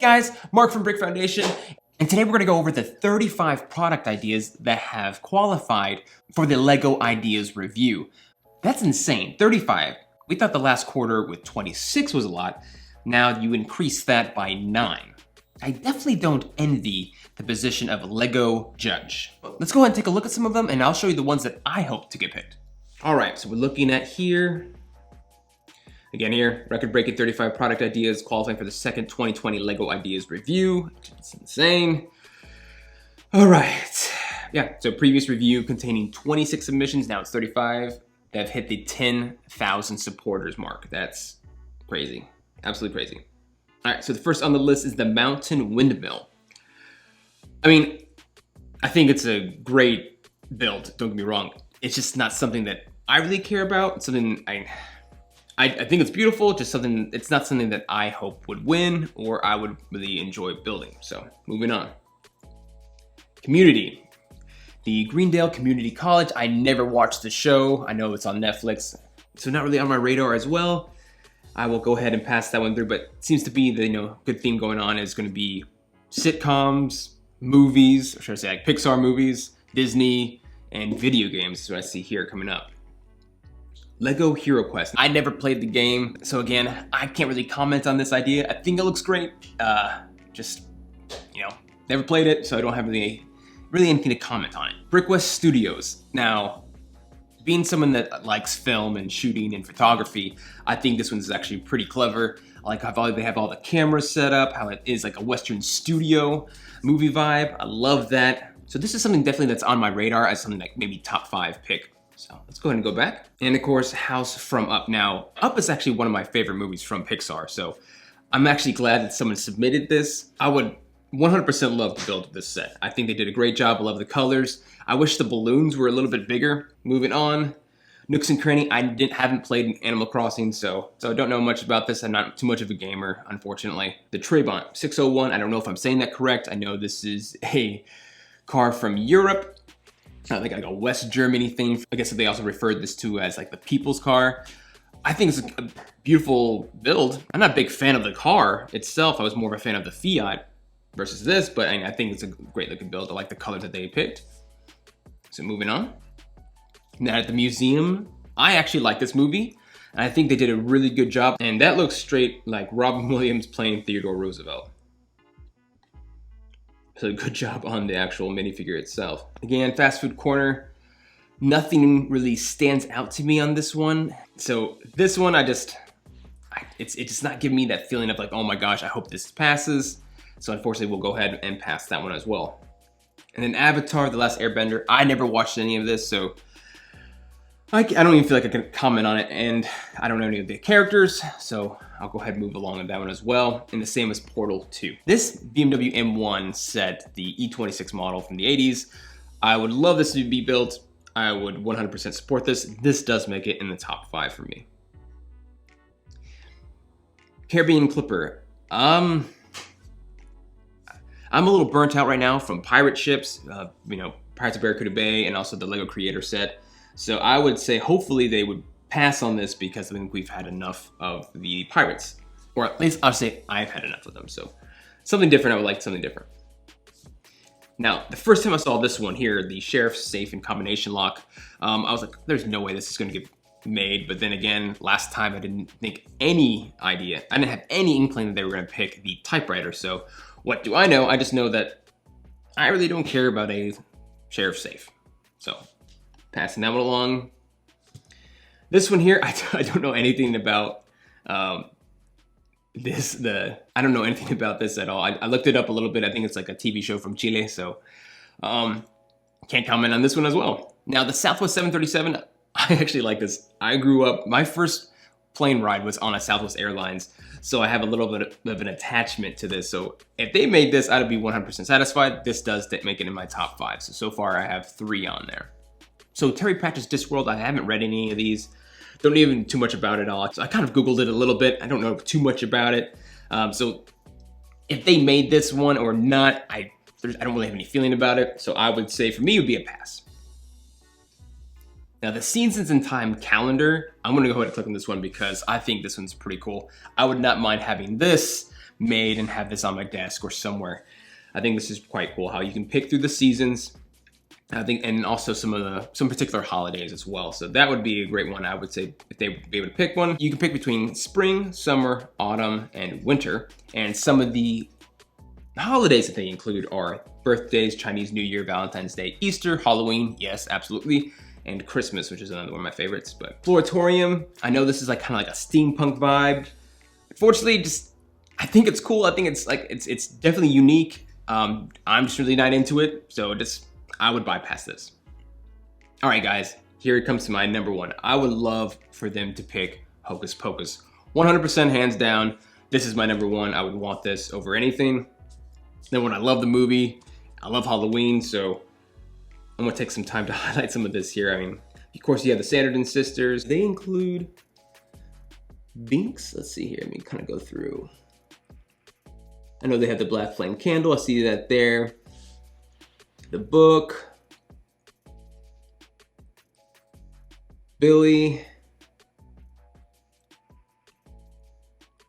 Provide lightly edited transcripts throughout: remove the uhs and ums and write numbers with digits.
Guys, Mark from Brick Foundation, and today we're going to go over the 35 product ideas that have qualified for the LEGO Ideas Review. That's insane, 35. We thought the last quarter with 26 was a lot. Now you increase that by 9. I definitely don't envy the position of LEGO judge. Let's go ahead and take a look at some of them, and I'll show you the ones that I hope to get picked. All right, so we're looking at here. Again here, record-breaking 35 product ideas qualifying for the second 2020 LEGO Ideas Review. It's insane. All right. Yeah, so previous review containing 26 submissions, now it's 35. That have hit the 10,000 supporters mark. That's crazy, absolutely crazy. All right, so the first on the list is the Mountain Windmill. I mean, I think it's a great build, don't get me wrong. It's just not something that I really care about. It's something I think it's beautiful, just something, it's not something that I hope would win or I would really enjoy building. So moving on. Community. The Greendale Community College. I never watched the show. I know it's on Netflix, so not really on my radar as well. I will go ahead and pass that one through, but it seems to be the good theme going on is going to be sitcoms, movies, or should I say like Pixar movies, Disney, and video games. So I see here coming up. LEGO Hero Quest. I never played the game, so again, I can't really comment on this idea. I think it looks great. Just, never played it, so I don't have really anything to comment on it. Brickwest Studios. Now, being someone that likes film and shooting and photography, I think this one's actually pretty clever. I like how they have all the cameras set up, how it is like a Western studio movie vibe. I love that. So this is something definitely that's on my radar as something like maybe top 5 pick. So let's go ahead and go back. And of course, House from Up. Now, Up is actually one of my favorite movies from Pixar, so I'm actually glad that someone submitted this. I would 100% love to build this set. I think they did a great job. I love the colors. I wish the balloons were a little bit bigger. Moving on. Nooks and Cranny. Haven't played Animal Crossing, so I don't know much about this. I'm not too much of a gamer, unfortunately. The Trabant 601. I don't know if I'm saying that correct. I know this is a car from Europe. I think like a West Germany thing. I guess they also referred this to as like the people's car. I think it's a beautiful build. I'm not a big fan of the car itself. I was more of a fan of the Fiat versus this, but I think it's a great looking build. I like the colors that they picked. So moving on. Now at the museum, I actually like this movie. And I think they did a really good job. And that looks straight like Robin Williams playing Theodore Roosevelt. So good job on the actual minifigure itself. Again, Fast Food Corner. Nothing really stands out to me on this one. So this one, it's just not giving me that feeling of like, oh my gosh, I hope this passes. So unfortunately, we'll go ahead and pass that one as well. And then Avatar, The Last Airbender. I never watched any of this, so I don't even feel like I can comment on it, and I don't know any of the characters, so I'll go ahead and move along on that one as well. And the same as Portal 2. This BMW M1 set, the E26 model from the 80s, I would love this to be built. I would 100% support this. This does make it in the top 5 for me. Caribbean Clipper. I'm a little burnt out right now from pirate ships, Pirates of Barracuda Bay, and also the LEGO Creator set. So I would say hopefully they would pass on this because I think we've had enough of the pirates. Or at least I'll say I've had enough of them. So something different, I would like something different. Now, the first time I saw this one here, the Sheriff's Safe and Combination Lock, I was like, there's no way this is gonna get made. But then again, last time I didn't think any idea. I didn't have any inkling that they were gonna pick the typewriter. So what do I know? I just know that I really don't care about a Sheriff's Safe. So passing that one along. This one here, I don't know anything about I don't know anything about this at all. I looked it up a little bit. I think it's like a TV show from Chile, so can't comment on this one as well. Now the Southwest 737, I actually like this. I grew up, my first plane ride was on a Southwest Airlines, so I have a little bit of an attachment to this. So if they made this, I'd be 100% satisfied. This does make it in my top 5. So far I have 3 on there. So Terry Pratchett's Discworld, I haven't read any of these. Don't know even too much about it all. So I kind of Googled it a little bit. I don't know too much about it. So if they made this one or not, I don't really have any feeling about it. So I would say for me, it would be a pass. Now the Seasons in Time calendar, I'm gonna go ahead and click on this one because I think this one's pretty cool. I would not mind having this made and have this on my desk or somewhere. I think this is quite cool how you can pick through the seasons. I think, and also some particular holidays as well. So that would be a great one. I would say if they would be able to pick one, you can pick between spring, summer, autumn, and winter. And some of the holidays that they include are birthdays, Chinese New Year, Valentine's Day, Easter, Halloween, yes, absolutely, and Christmas, which is another one of my favorites. But Floratorium, I know this is like kind of like a steampunk vibe. Unfortunately, I think it's cool. I think it's definitely unique. I'm just really not into it, so I would bypass this. All right, guys, here it comes to my number one. I would love for them to pick Hocus Pocus. 100% hands down, this is my number one. I would want this over anything. Then when I love the movie, I love Halloween, so I'm gonna take some time to highlight some of this here. I mean, of course, you have the Sanderson sisters. They include Binks. Let's see here, let me kind of go through. I know they have the Black Flame Candle, I see that there. The book. Billy.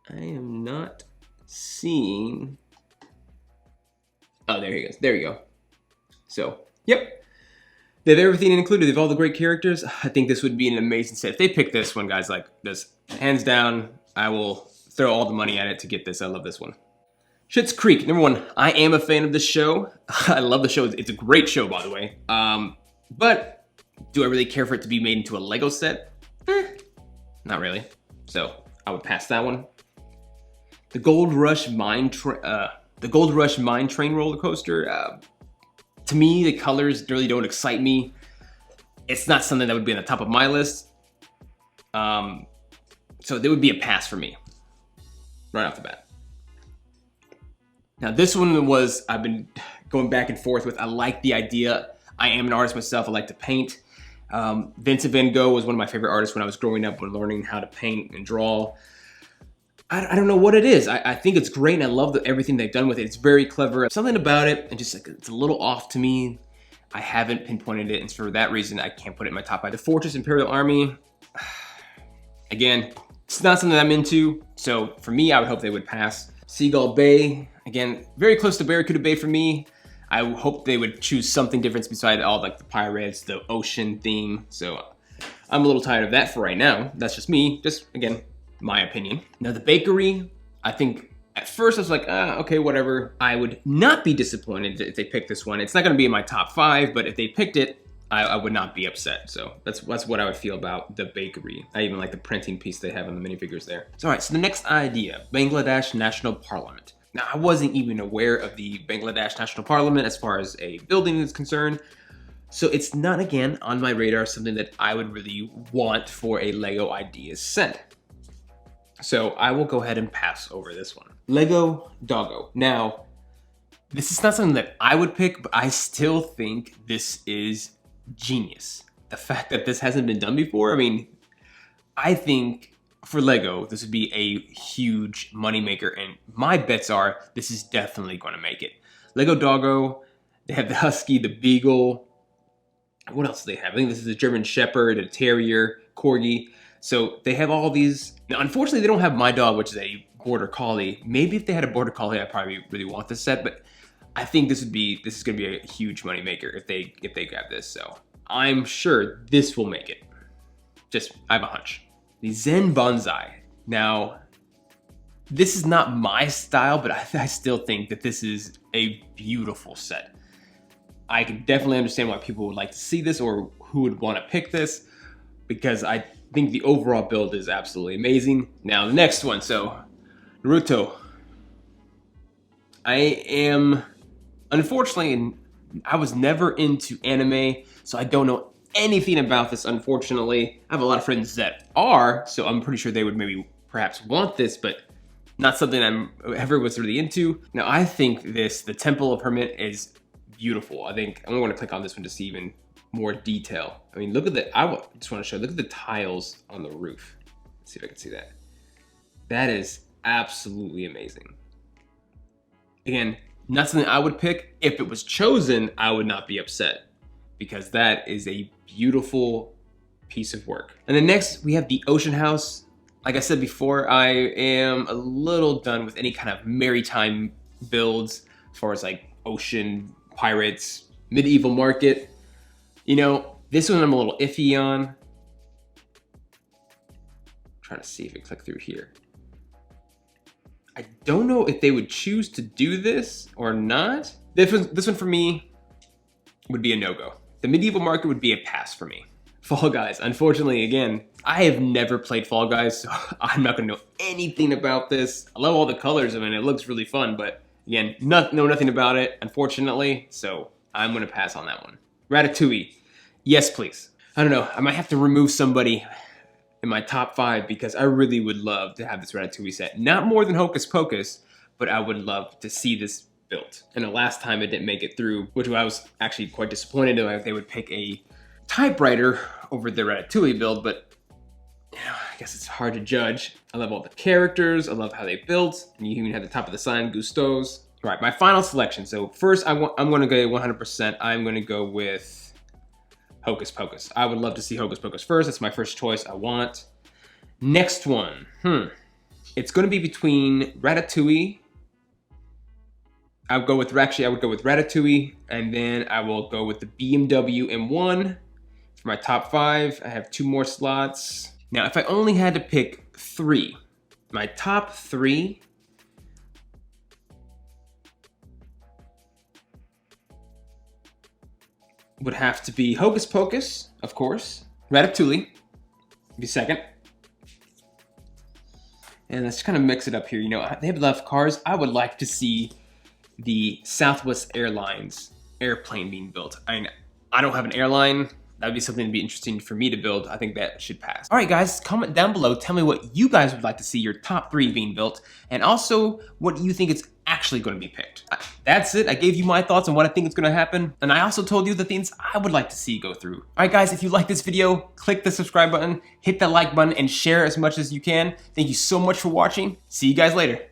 I am not seeing. Oh, there he goes. There you go. So, yep. They have everything included. They have all the great characters. I think this would be an amazing set. If they pick this one, guys, like this, hands down, I will throw all the money at it to get this. I love this one. Schitt's Creek. Number one, I am a fan of this show. I love the show. It's a great show, by the way. But do I really care for it to be made into a Lego set? Not really. So I would pass that one. The Gold Rush Mine Train roller coaster. To me, the colors really don't excite me. It's not something that would be on the top of my list. So there would be a pass for me, right off the bat. Now this one I've been going back and forth with. I like the idea. I am an artist myself. I like to paint. Vincent van Gogh was one of my favorite artists when I was growing up and learning how to paint and draw. I don't know what it is. I think it's great and I love everything they've done with it. It's very clever. Something about it, and just like it's a little off to me. I haven't pinpointed it, and for that reason, I can't put it in my top 5. The Fortress Imperial Army, again, it's not something I'm into. So for me, I would hope they would pass. Seagull Bay, again, very close to Barracuda Bay for me. I hope they would choose something different besides all like the pirates, the ocean theme. So I'm a little tired of that for right now. That's just me, just again, my opinion. Now the bakery, I think at first I was like, okay, whatever. I would not be disappointed if they picked this one. It's not gonna be in my top 5, but if they picked it, I would not be upset. So that's what I would feel about the bakery. I even like the printing piece they have on the minifigures there. So, all right, so the next idea, Bangladesh National Parliament. Now, I wasn't even aware of the Bangladesh National Parliament as far as a building is concerned. So it's not, again, on my radar, something that I would really want for a Lego Ideas set. So I will go ahead and pass over this one. Lego Doggo. Now, this is not something that I would pick, but I still think this is genius. The fact that this hasn't been done before, I mean, I think for Lego, this would be a huge moneymaker, and my bets are this is definitely going to make it. Lego Doggo, they have the Husky, the Beagle. What else do they have? I think this is a German Shepherd, a Terrier, Corgi. So they have all these. Now, unfortunately, they don't have my dog, which is a Border Collie. Maybe if they had a Border Collie, I probably really want this set, but I think this is going to be a huge moneymaker if they grab this. So I'm sure this will make it. I have a hunch. The Zen Bonsai. Now, this is not my style, but I still think that this is a beautiful set. I can definitely understand why people would like to see this or who would want to pick this, because I think the overall build is absolutely amazing. Now, the next one. So, Naruto. Unfortunately, I was never into anime, so I don't know anything about this, unfortunately. I have a lot of friends that are, so I'm pretty sure they would maybe perhaps want this, but not something I ever was really into. Now, I think the Temple of Hermit is beautiful. I think I'm going to click on this one to see even more detail. I mean, look at just want to show, look at the tiles on the roof. Let's see if I can see that. That is absolutely amazing. Again, not something I would pick. If it was chosen, I would not be upset, because that is a beautiful piece of work. And then next we have the Ocean House. Like I said before, I am a little done with any kind of maritime builds as far as like ocean, pirates, medieval market. You know, this one I'm a little iffy on. I'm trying to see if it clicked through here. I don't know if they would choose to do this or not. This one for me would be a no-go. The medieval market would be a pass for me. Fall Guys, unfortunately, again, I have never played Fall Guys, so I'm not gonna know anything about this. I love all the colors of it, it looks really fun, but again, know nothing about it, unfortunately, so I'm gonna pass on that one. Ratatouille, yes please. I don't know, I might have to remove somebody in my top 5 because I really would love to have this Ratatouille set. Not more than Hocus Pocus, but I would love to see this built. And the last time it didn't make it through, which I was actually quite disappointed if they would pick a typewriter over the Ratatouille build, but you know, I guess it's hard to judge. I love all the characters, I love how they built, and you even have the top of the sign, Gusteau's. All right, my final selection. So first, I'm gonna go 100%. I'm gonna go with Hocus Pocus. I would love to see Hocus Pocus first. That's my first choice I want. Next one, it's gonna be between Ratatouille. I would go with Ratatouille, and then I will go with the BMW M1 for my top 5. I have 2 more slots. Now, if I only had to pick 3, my top 3 would have to be Hocus Pocus, of course, Ratatouille, be second. And let's kind of mix it up here. You know, they have enough cars. I would like to see the Southwest Airlines airplane being built. I mean, I don't have an airline. That would be something to be interesting for me to build. I think that should pass. All right, guys, comment down below. Tell me what you guys would like to see your top 3 being built, and also what you think is actually going to be picked. That's it. I gave you my thoughts on what I think is going to happen, and I also told you the things I would like to see go through. All right, guys, if you like this video, click the subscribe button, hit that like button, and share as much as you can. Thank you so much for watching. See you guys later.